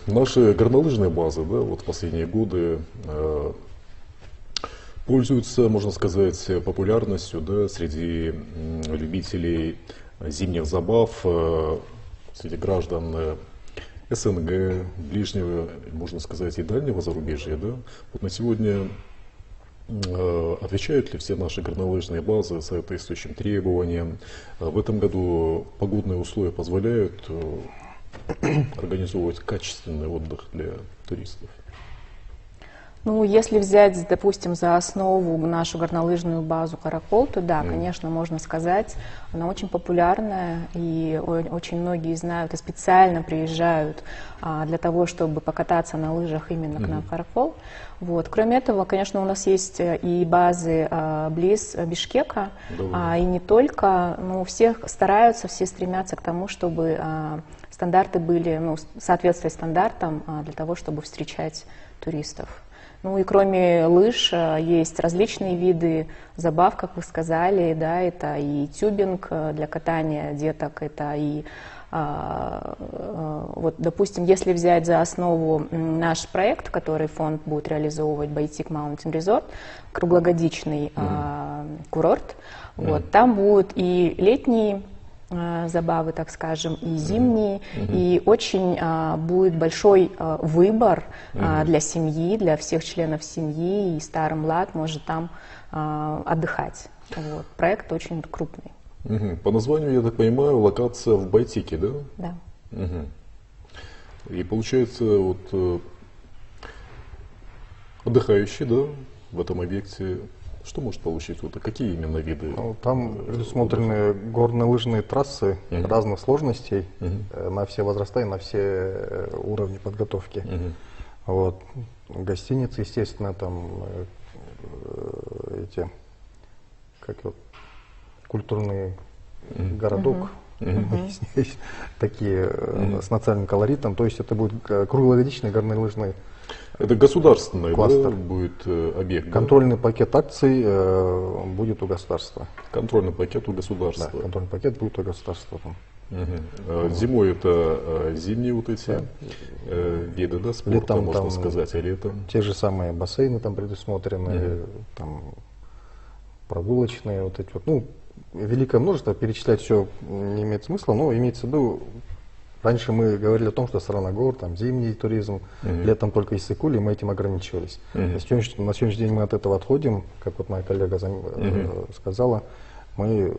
Наши горнолыжные базы, да, вот в последние годы пользуются, можно сказать, популярностью, да, среди любителей зимних забав, среди граждан СНГ, ближнего, можно сказать, и дальнего зарубежья. Да. Вот на сегодня отвечают ли все наши горнолыжные базы соответствующим требованиям? В этом году погодные условия позволяют организовывать качественный отдых для туристов? Ну, если взять, допустим, за основу нашу горнолыжную базу «Каракол», то да, конечно, можно сказать, она очень популярная, и очень многие знают и специально приезжают для того, чтобы покататься на лыжах именно к нам в «Каракол». Вот. Кроме этого, конечно, у нас есть и базы близ Бишкека, и не только, но всех стараются, все стремятся к тому, чтобы стандарты были, ну, соответствие стандартам для того, чтобы встречать туристов. Ну и кроме лыж есть различные виды забав, как вы сказали, да, это и тюбинг для катания деток, это и вот, допустим, если взять за основу наш проект, который фонд будет реализовывать, Байтик Mountain Resort, круглогодичный курорт, вот, там будут и летние забавы, так скажем, и зимние, и очень будет большой выбор для семьи, для всех членов семьи, и старый млад может там отдыхать. Вот. Проект очень крупный. По названию, я так понимаю, локация в Байтике, да? Да. И получается, вот отдыхающий, да, в этом объекте, что может получить? Вот, какие именно виды? Ну, там предусмотрены горнолыжные трассы разных сложностей на все возраста и на все уровни подготовки. Вот. Гостиницы, естественно, там эти, как вот, культурный городок, такие с национальным колоритом. То есть это будет круглогодичный горнолыжный. Это государственный кластер. Да, будет объект? Контрольный пакет акций будет у государства. Контрольный пакет у государства. Да, контрольный пакет будет у государства. Зимой это зимние вот эти виды, да, спорта, летом, можно там, сказать, а летом? Те же самые бассейны там предусмотрены, там прогулочные вот эти вот. Ну, великое множество, перечислять все не имеет смысла, но имеется в виду. Раньше мы говорили о том, что Саранагор, там зимний туризм, летом только Иссык-Куль, и мы этим ограничивались. На сегодняшний день мы от этого отходим, как вот моя коллега сказала, мы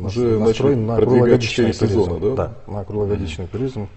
уже настроены на круглогодичный туризм. сезона, да? Да, на круглогодичный туризм.